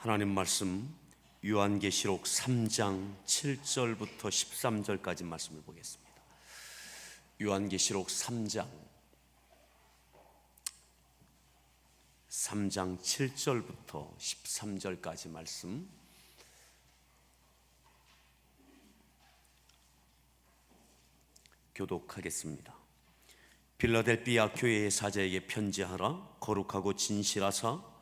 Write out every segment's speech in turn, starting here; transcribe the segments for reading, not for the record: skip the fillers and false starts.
하나님 말씀 요한계시록 3장 7절부터 13절까지 말씀을 보겠습니다. 요한계시록 3장 7절부터 13절까지 말씀 교독하겠습니다. 빌라델비아 교회의 사자에게 편지하라. 거룩하고 진실하사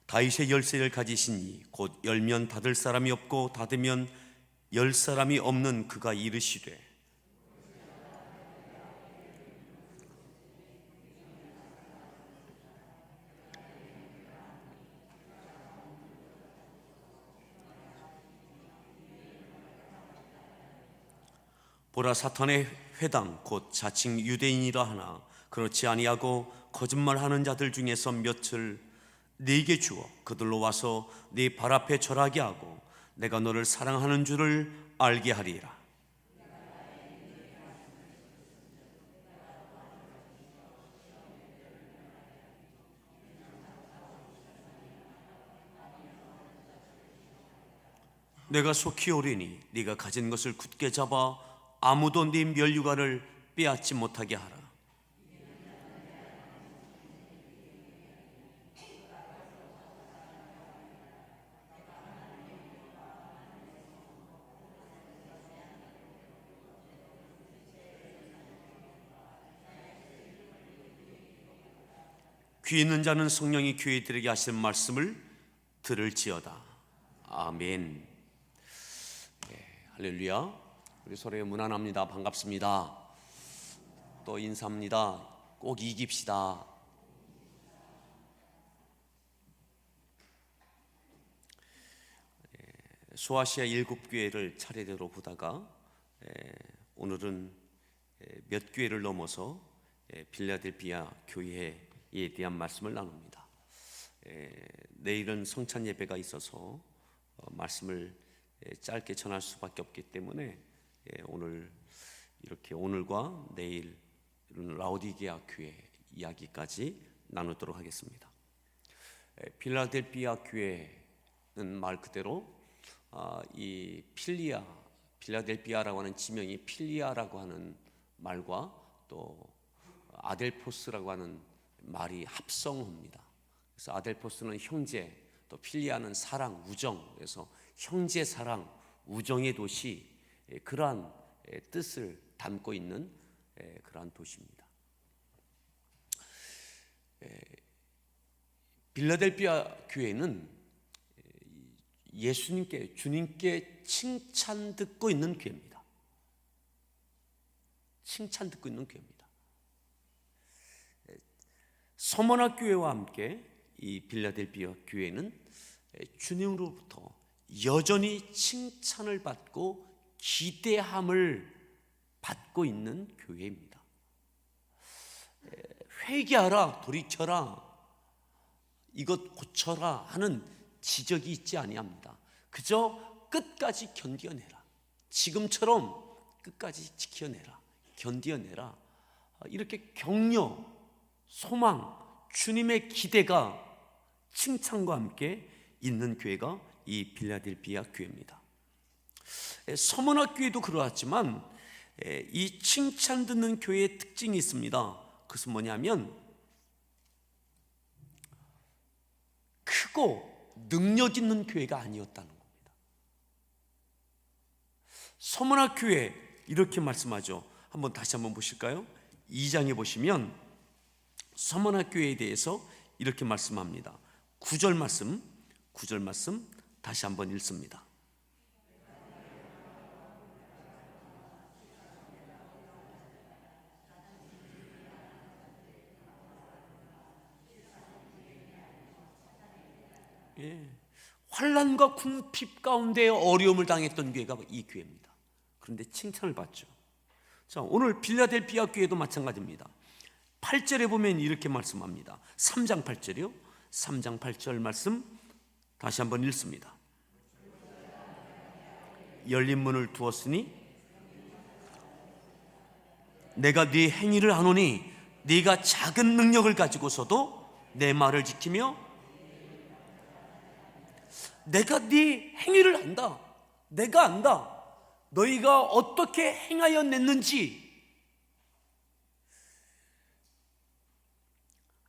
다윗의 열쇠를 가지시니 곧 열면 닫을 사람이 없고 닫으면 열 사람이 없는 그가 이르시되 보라, 사탄의 회당 곧 자칭 유대인이라 하나 그렇지 아니하고 거짓말하는 자들 중에서 몇을 네게 주어 그들로 와서 네 발 앞에 절하게 하고 내가 너를 사랑하는 줄을 알게 하리라. 내가 속히 오리니 네가 가진 것을 굳게 잡아 아무도 네 멸류관을 빼앗지 못하게 하라. 귀 있는 자는 성령이 교회들에게 하시는 말씀을 들을지어다. 아멘. 네, 할렐루야. 우리 서로에 문안합니다. 반갑습니다. 또 인사합니다. 꼭 이깁시다. 소아시아 7교회를 차례대로 보다가 오늘은 몇 교회를 넘어서 빌라델비아 교회에 대한 말씀을 나눕니다. 내일은 성찬 예배가 있어서 말씀을 짧게 전할 수밖에 없기 때문에 오늘 이렇게 오늘과 내일 라오디게아 교회 이야기까지 나누도록 하겠습니다. 필라델비아 교회는 말 그대로 이 빌라델비아라고 하는 지명이 필리아라고 하는 말과 또 아델포스라고 하는 말이 합성어입니다. 그래서 아델포스는 형제, 또 필리아는 사랑, 우정. 그래서 형제, 사랑, 우정의 도시, 그러한 뜻을 담고 있는 그러한 도시입니다. 빌라델비아 교회는 예수님께, 주님께 칭찬 듣고 있는 교회입니다. 칭찬 듣고 있는 교회입니다. 서머나 교회와 함께 이 빌라델비아 교회는 주님으로부터 여전히 칭찬을 받고 기대함을 받고 있는 교회입니다. 회개하라, 돌이켜라, 이것 고쳐라 하는 지적이 있지 아니합니다. 그저 끝까지 견뎌내라, 지금처럼 끝까지 지켜내라, 견뎌내라, 이렇게 격려, 소망, 주님의 기대가 칭찬과 함께 있는 교회가 이 빌라델비아 교회입니다. 서머나 교회도 그러하지만 이 칭찬 듣는 교회의 특징이 있습니다. 그것은 뭐냐면 크고 능력 있는 교회가 아니었다는 겁니다. 서머나 교회 이렇게 말씀하죠. 다시 한번 보실까요? 2장에 보시면 서머나 교회에 대해서 이렇게 말씀합니다. 9절 말씀 다시 한번 읽습니다. 환난과 궁핍 가운데 어려움을 당했던 교회가 이 교회입니다. 그런데 칭찬을 받죠. 자, 오늘 빌라델비아 교회도 마찬가지입니다. 8절에 보면 이렇게 말씀합니다. 3장 8절이요. 3장 8절 말씀 다시 한번 읽습니다. 열린 문을 두었으니 내가 네 행위를 아노니 네가 작은 능력을 가지고서도 내 말을 지키며 내가 네 행위를 안다. 내가 안다. 너희가 어떻게 행하여 냈는지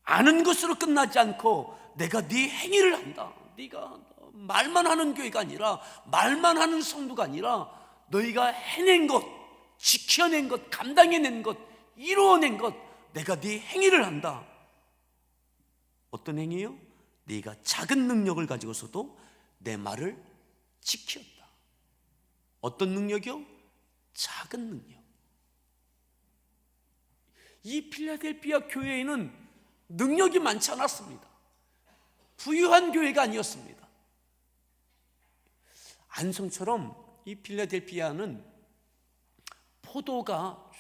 아는 것으로 끝나지 않고 내가 네 행위를 안다. 네가 말만 하는 교회가 아니라, 말만 하는 성도가 아니라 너희가 해낸 것, 지켜낸 것, 감당해낸 것, 이루어낸 것, 내가 네 행위를 한다. 어떤 행위요? 네가 작은 능력을 가지고서도 내 말을 지켰다. 어떤 능력이요? 작은 능력. 이 필라델피아 교회에는 능력이 많지 않았습니다. 부유한 교회가 아니었습니다. 안성처럼 이 필라델피아는 포도가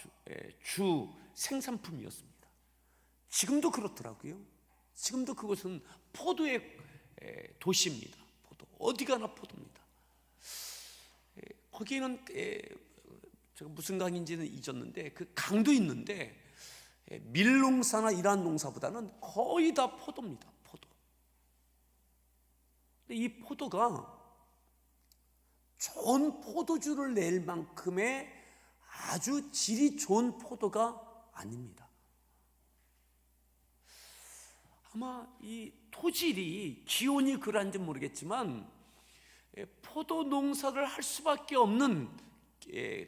주 생산품이었습니다. 지금도 그렇더라고요. 지금도 그곳은 포도의 도시입니다. 포도. 어디 가나 포도입니다. 거기에는 제가 무슨 강인지는 잊었는데 그 강도 있는데 밀농사나 이러한 농사보다는 거의 다 포도입니다. 포도. 근데 이 포도가 좋은 포도주를 낼 만큼의 아주 질이 좋은 포도가 아닙니다. 아마 이 토질이, 기온이 그러한지 모르겠지만 포도 농사를 할 수밖에 없는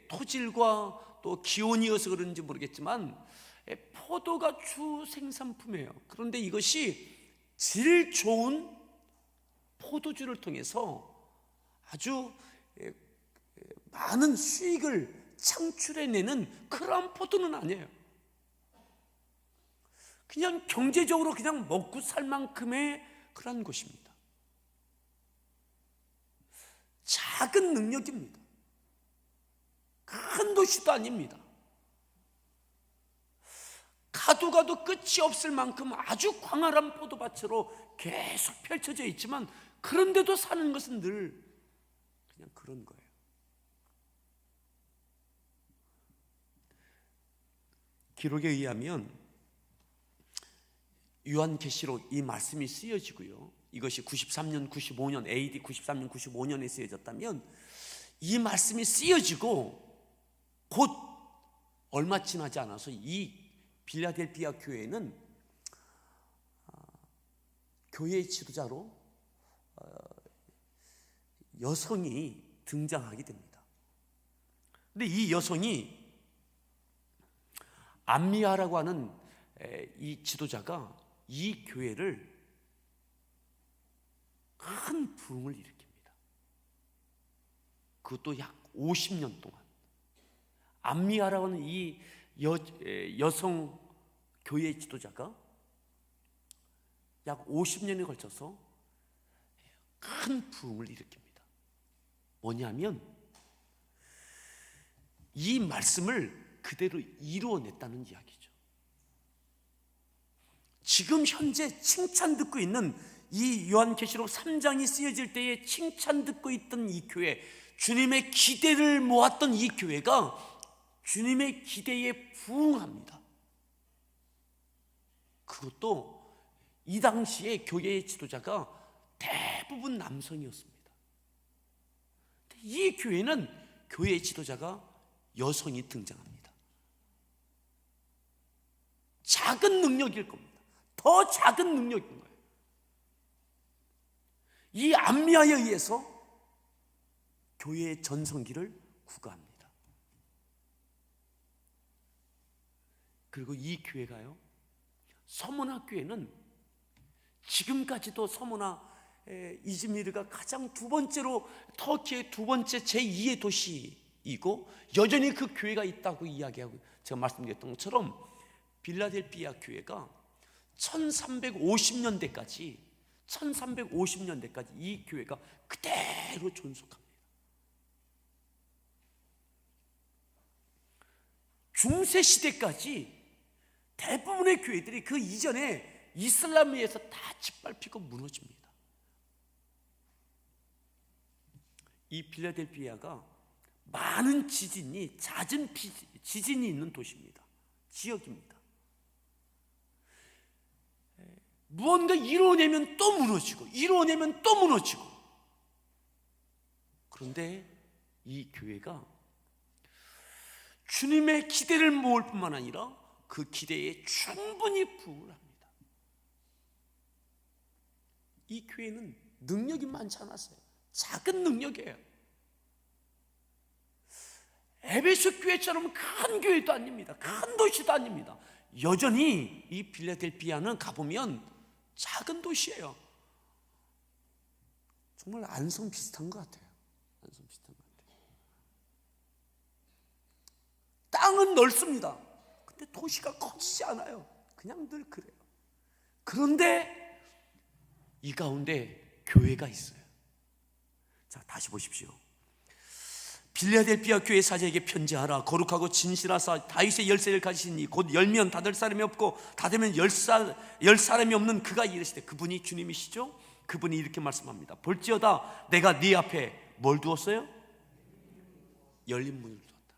토질과 또 기온이어서 그런지 모르겠지만 포도가 주 생산품이에요. 그런데 이것이 질 좋은 포도주를 통해서 아주 많은 수익을 창출해내는 그러한 포도는 아니에요. 그냥 경제적으로 그냥 먹고 살 만큼의 그런 것입니다. 작은 능력입니다. 큰 도시도 아닙니다. 가도 가도 끝이 없을 만큼 아주 광활한 포도밭으로 계속 펼쳐져 있지만 그런데도 사는 것은 늘 그냥 그런 거예요. 기록에 의하면 요한계시록 이 말씀이 쓰여지고요, 이것이 93년, 95년, AD 93년, 95년에 쓰여졌다면 이 말씀이 쓰여지고 곧 얼마 지나지 않아서 이 필라델피아 교회는 교회의 지도자로 여성이 등장하게 됩니다. 근데 이 여성이 암미아라고 하는 이 지도자가 이 교회를 큰 부흥을 일으킵니다. 그것도 약 50년 동안. 암미아라고 하는 이 여성 교회 지도자가 약 50년에 걸쳐서 큰 부흥을 일으킵니다. 뭐냐면 이 말씀을 그대로 이루어냈다는 이야기죠. 지금 현재 칭찬 듣고 있는 이 요한계시록 3장이 쓰여질 때에 칭찬 듣고 있던 이 교회, 주님의 기대를 모았던 이 교회가 주님의 기대에 부응합니다. 그것도 이 당시에 교회의 지도자가 대부분 남성이었습니다. 이 교회는 교회의 지도자가 여성이 등장합니다. 작은 능력일 겁니다. 더 작은 능력인 거예요. 이 암미아에 의해서 교회의 전성기를 구가합니다. 그리고 이 교회가요, 서머나 교회는 지금까지도 서머나 이즈미르가 가장 두 번째로 터키의 두 번째 제2의 도시이고 여전히 그 교회가 있다고 이야기하고, 제가 말씀드렸던 것처럼 필라델피아 교회가 1350년대까지 이 교회가 그대로 존속합니다. 중세 시대까지 대부분의 교회들이 그 이전에 이슬람에 의해서 다 짓밟히고 무너집니다. 이 필라델피아가 많은 지진이, 잦은 지진이 있는 도시입니다. 지역입니다. 무언가 이루어내면 또 무너지고, 이루어내면 또 무너지고, 그런데 이 교회가 주님의 기대를 모을 뿐만 아니라 그 기대에 충분히 부응을 합니다. 이 교회는 능력이 많지 않았어요. 작은 능력이에요. 에베소 교회처럼 큰 교회도 아닙니다. 큰 도시도 아닙니다. 여전히 이 필라델피아는 가보면 작은 도시예요. 정말 안성 비슷한 것 같아요. 안성 비슷한 것 같아요. 땅은 넓습니다. 근데 도시가 커지지 않아요. 그냥 늘 그래요. 그런데 이 가운데 교회가 있어요. 자, 다시 보십시오. 빌라델피아 교회 사제에게 편지하라. 거룩하고 진실하사 다윗의 열쇠를 가지시니 곧 열면 닫을 사람이 없고 닫으면 열 사람이 없는 그가 이르시되, 그분이 주님이시죠? 그분이 이렇게 말씀합니다. 볼지어다 내가 네 앞에 뭘 두었어요? 열린 문을 두었다.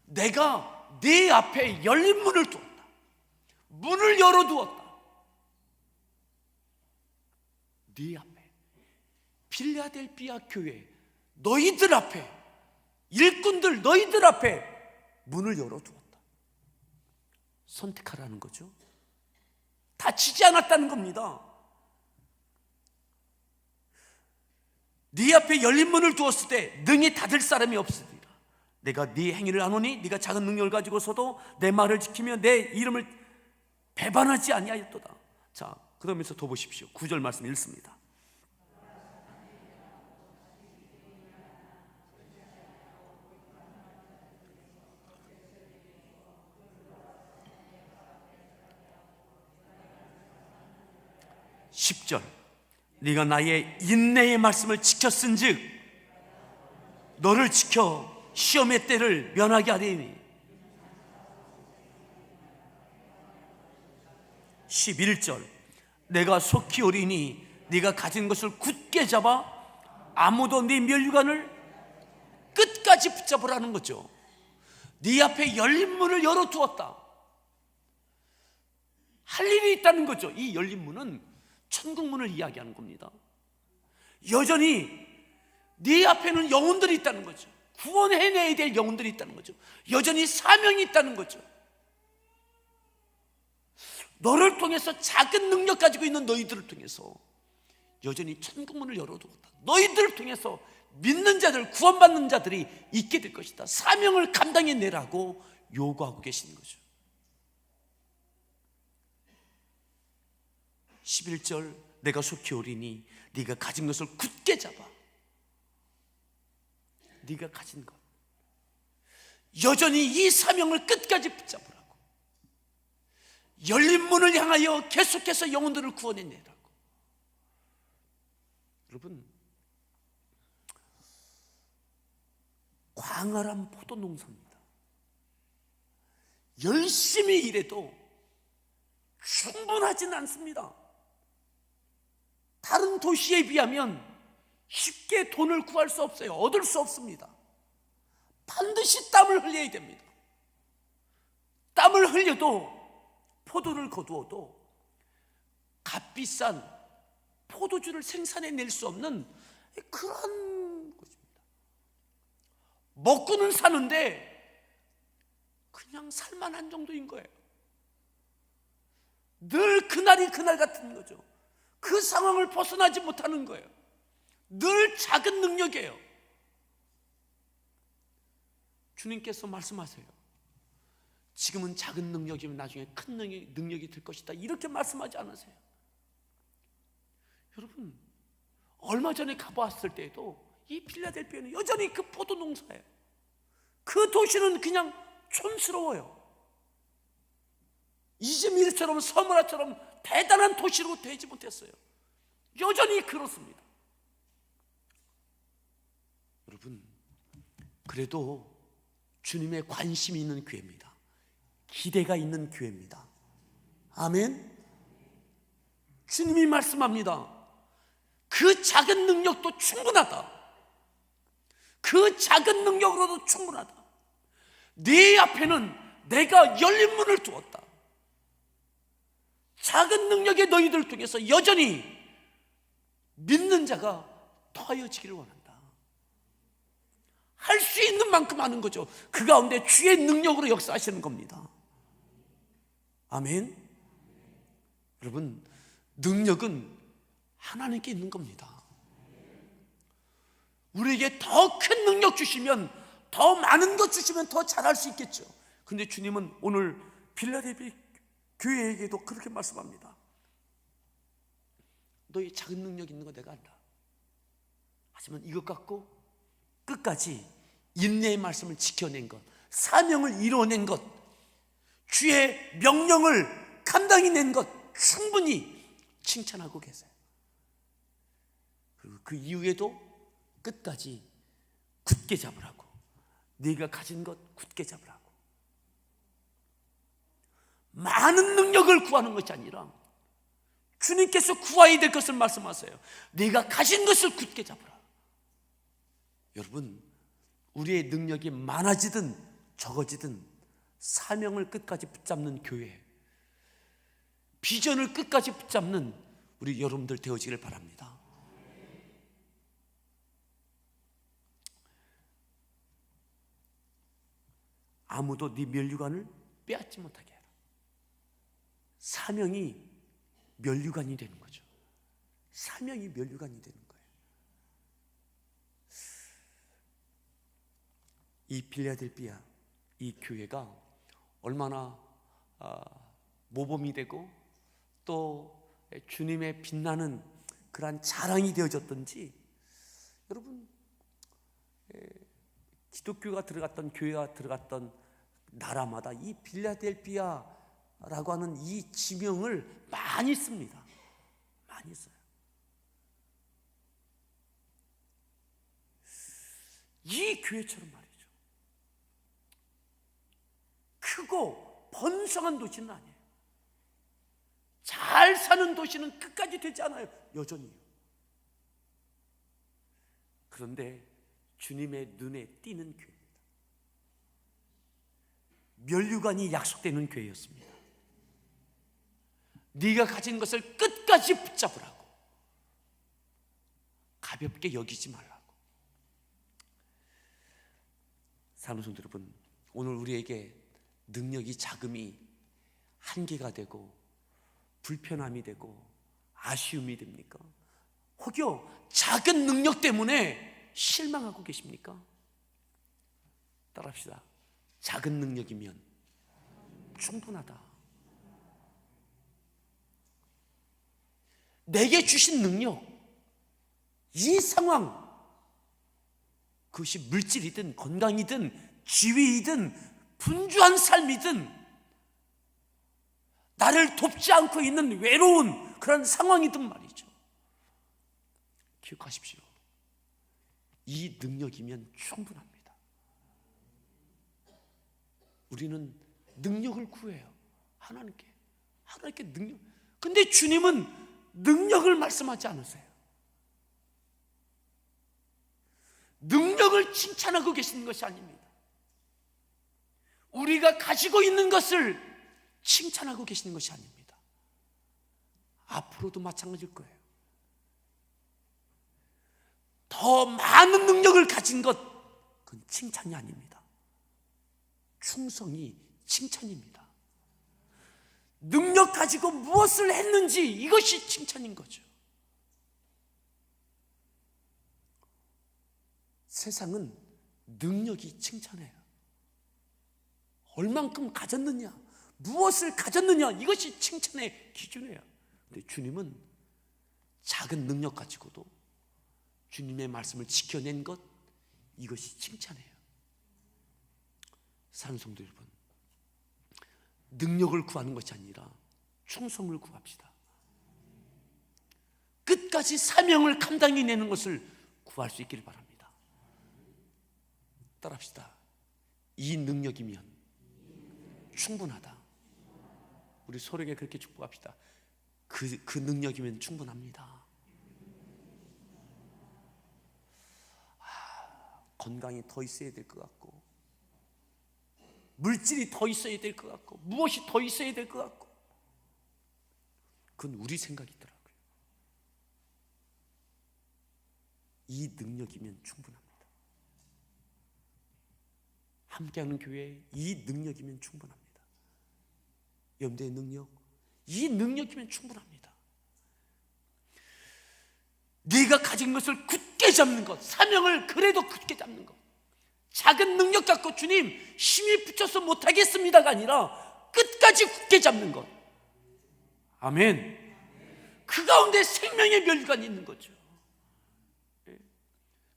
내가 네 앞에 열린 문을 두었다. 문을 열어두었다. 네 앞에, 필라델피아 교회 너희들 앞에, 일꾼들 너희들 앞에 문을 열어두었다. 선택하라는 거죠. 닫히지 않았다는 겁니다. 네 앞에 열린 문을 두었을 때 능히 닫을 사람이 없으리라. 내가 네 행위를 아노니 네가 작은 능력을 가지고서도 내 말을 지키며 내 이름을 배반하지 아니하였도다. 자, 그러면서 더 보십시오. 9절 말씀 읽습니다. (10절) 네가 나의 인내의 말씀을 지켰은즉 너를 지켜 시험의 때를 면하게 하리니. 11절 내가 속히 오리니 네가 가진 것을 굳게 잡아 아무도 네 면류관을 끝까지 붙잡으라는 거죠. 네 앞에 열린 문을 열어두었다. 할 일이 있다는 거죠. 이 열린 문은 천국문을 이야기하는 겁니다. 여전히 네 앞에는 영혼들이 있다는 거죠. 구원해내야 될 영혼들이 있다는 거죠. 여전히 사명이 있다는 거죠. 너를 통해서 작은 능력 가지고 있는 너희들을 통해서 여전히 천국문을 열어두었다. 너희들을 통해서 믿는 자들, 구원받는 자들이 있게 될 것이다. 사명을 감당해내라고 요구하고 계시는 거죠. 11절 내가 속히 오리니 네가 가진 것을 굳게 잡아. 네가 가진 것, 여전히 이 사명을 끝까지 붙잡으라고. 열린 문을 향하여 계속해서 영혼들을 구원해내라고. 여러분, 광활한 포도 농사입니다. 열심히 일해도 충분하진 않습니다. 다른 도시에 비하면 쉽게 돈을 구할 수 없어요. 얻을 수 없습니다. 반드시 땀을 흘려야 됩니다. 땀을 흘려도, 포도를 거두어도 값비싼 포도주를 생산해낼 수 없는 그런 것입니다. 먹고는 사는데 그냥 살만한 정도인 거예요. 늘 그날이 그날 같은 거죠. 그 상황을 벗어나지 못하는 거예요. 늘 작은 능력이에요. 주님께서 말씀하세요. 지금은 작은 능력이면 나중에 큰 능력이 될 것이다, 이렇게 말씀하지 않으세요? 여러분, 얼마 전에 가보았을 때에도 이 필라델피아는 여전히 그 포도 농사예요. 그 도시는 그냥 촌스러워요. 이즈미르처럼 서머라처럼 대단한 도시로 되지 못했어요. 여전히 그렇습니다. 여러분, 그래도 주님의 관심이 있는 교회입니다. 기대가 있는 교회입니다. 아멘. 주님이 말씀합니다. 그 작은 능력도 충분하다. 그 작은 능력으로도 충분하다. 네 앞에는 내가 열린 문을 두었다. 작은 능력의 너희들을 통해서 여전히 믿는 자가 더하여지기를 원한다. 할 수 있는 만큼 하는 거죠. 그 가운데 주의 능력으로 역사하시는 겁니다. 아멘. 여러분, 능력은 하나님께 있는 겁니다. 우리에게 더 큰 능력 주시면, 더 많은 것 주시면 더 잘할 수 있겠죠. 근데 주님은 오늘 빌라델비 교회에게도 그렇게 말씀합니다. 너희 작은 능력 있는 거 내가 안다. 하지만 이것 갖고 끝까지 인내의 말씀을 지켜낸 것, 사명을 이루어낸 것, 주의 명령을 감당해 낸 것 충분히 칭찬하고 계세요. 그리고 그 이후에도 끝까지 굳게 잡으라고, 네가 가진 것 굳게 잡으라고. 많은 능력을 구하는 것이 아니라 주님께서 구해야 될 것을 말씀하세요. 네가 가진 것을 굳게 잡으라. 여러분, 우리의 능력이 많아지든 적어지든 사명을 끝까지 붙잡는 교회, 비전을 끝까지 붙잡는 우리 여러분들 되어지길 바랍니다. 아무도 네 면류관을 빼앗지 못하게 해라. 사명이 면류관이 되는 거죠. 사명이 면류관이 되는 거예요. 이 빌라델비아, 이 교회가 얼마나 모범이 되고 또 주님의 빛나는 그러한 자랑이 되어졌던지, 여러분, 기독교가 들어갔던, 교회가 들어갔던 나라마다 이 빌라델비아라고 하는 이 지명을 많이 씁니다. 많이 써요. 이 교회처럼 말이죠, 크고 번성한 도시는 아니에요. 잘 사는 도시는 끝까지 되지 않아요. 여전히요. 그런데 주님의 눈에 띄는 교회입니다. 면류관이 약속되는 교회였습니다. 네가 가진 것을 끝까지 붙잡으라고, 가볍게 여기지 말라고. 사랑하는 성도 여러분, 오늘 우리에게 능력이 작음이 한계가 되고 불편함이 되고 아쉬움이 됩니까? 혹여 작은 능력 때문에 실망하고 계십니까? 따라합시다. 작은 능력이면 충분하다. 내게 주신 능력, 이 상황, 그것이 물질이든 건강이든 지위이든 분주한 삶이든 나를 돕지 않고 있는 외로운 그런 상황이든 말이죠, 기억하십시오. 이 능력이면 충분합니다. 우리는 능력을 구해요. 하나님께 능력. 근데 주님은 능력을 말씀하지 않으세요. 능력을 칭찬하고 계시는 것이 아닙니다. 우리가 가지고 있는 것을 칭찬하고 계시는 것이 아닙니다. 앞으로도 마찬가지일 거예요. 더 많은 능력을 가진 것, 그건 칭찬이 아닙니다. 충성이 칭찬입니다. 능력 가지고 무엇을 했는지, 이것이 칭찬인 거죠. 세상은 능력이 칭찬해요. 얼만큼 가졌느냐, 무엇을 가졌느냐, 이것이 칭찬의 기준이에요. 근데 주님은 작은 능력 가지고도 주님의 말씀을 지켜낸 것, 이것이 칭찬이에요. 사랑하는 성도 여러분, 능력을 구하는 것이 아니라 충성을 구합시다. 끝까지 사명을 감당해내는 것을 구할 수 있기를 바랍니다. 따라합시다. 이 능력이면 충분하다. 우리 서로에게 그렇게 축복합시다. 그 능력이면 충분합니다. 건강이 더 있어야 될 것 같고, 물질이 더 있어야 될 것 같고, 무엇이 더 있어야 될 것 같고, 그건 우리 생각이더라고요. 이 능력이면 충분합니다. 함께하는 교회, 이 능력이면 충분합니다. 염두의 능력, 이 능력이면 충분합니다. 네가 가진 것을 굳게 잡는 것, 사명을 그래도 굳게 잡는 것, 작은 능력 갖고 주님 힘이 붙여서 못하겠습니다가 아니라 끝까지 굳게 잡는 것. 아멘. 그 가운데 생명의 면류관이 있는 거죠.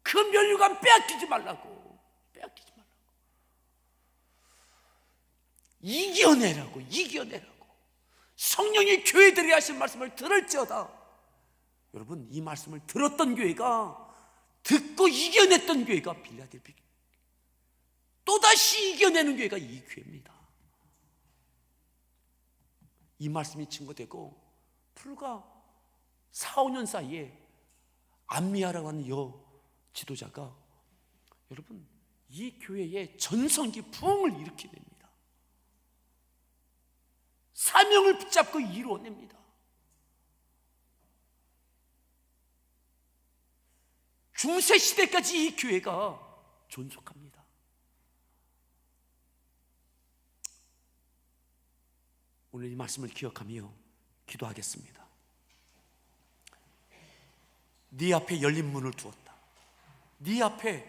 그 면류관 빼앗기지 말라고, 빼앗기지 말라고. 이겨내라고, 이겨내라고. 성령이 교회들이 하신 말씀을 들을지어다. 여러분, 이 말씀을 들었던 교회가, 듣고 이겨냈던 교회가 빌라델피아, 또다시 이겨내는 교회가 이 교회입니다. 이 말씀이 증거되고 불과 4, 5년 사이에 안미아라고 하는 지도자가 여러분 이 교회에 전성기 부흥을 일으켜냅니다. 사명을 붙잡고 이루어냅니다. 중세 시대까지 이 교회가 존속합니다. 오늘 이 말씀을 기억하며 기도하겠습니다. 네 앞에 열린 문을 두었다. 네 앞에,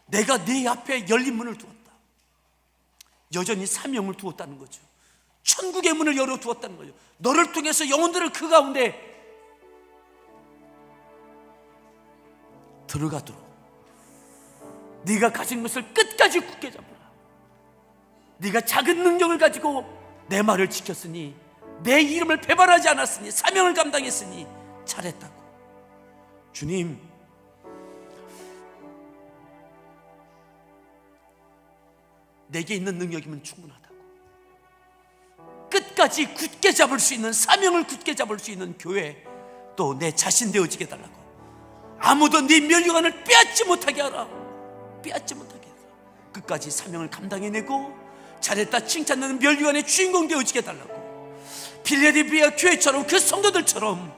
내가 네 앞에 열린 문을 두었다. 여전히 사명을 두었다는 거죠. 천국의 문을 열어두었다는 거죠. 너를 통해서 영혼들을 그 가운데 들어가도록 네가 가진 것을 끝까지 굳게 잡으라. 네가 작은 능력을 가지고 내 말을 지켰으니, 내 이름을 배반하지 않았으니, 사명을 감당했으니 잘했다고. 주님, 내게 있는 능력이면 충분하다고. 끝까지 굳게 잡을 수 있는, 사명을 굳게 잡을 수 있는 교회, 또 내 자신 되어지게 달라고. 아무도 네 면류관을 빼앗지 못하게 하라. 빼앗지 못하게 하라. 끝까지 사명을 감당해내고 잘했다 칭찬하는 면류관의 주인공 되어지게 달라고. 빌라델피아 교회처럼, 그 성도들처럼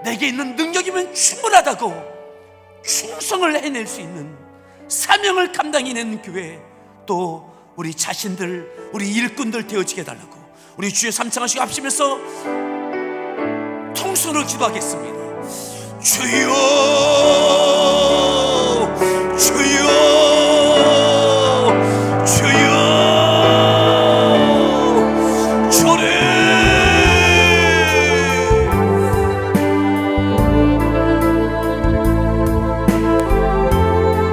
내게 있는 능력이면 충분하다고 충성을 해낼 수 있는, 사명을 감당해내는 교회, 또 우리 자신들, 우리 일꾼들 되어지게 달라고. 우리 주의 삼창하시고 합심해서 통성으로 기도하겠습니다. 주여, 주여, 주여, 주님.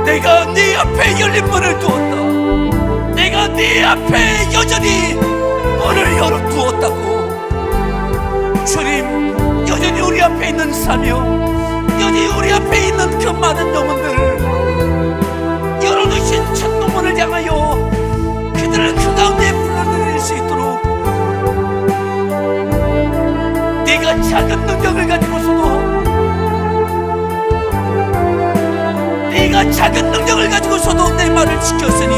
내가 네 앞에 열린 문을 두었다. 내가 네 앞에 여전히 문을 열어두었다고. 주님, 여전히 우리 앞에 있는 사명, 여전히 우리 앞에 있는 그 많은 영혼들, 열어두신 천국문을 향하여 그들을 그 가운데 불러들일 수 있도록 네가 작은 능력을 가지고서도, 네가 작은 능력을 가지고서도 내 말을 지켰으니,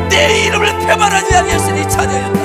내 이름을 배반하지 아니했으니 잘하였다.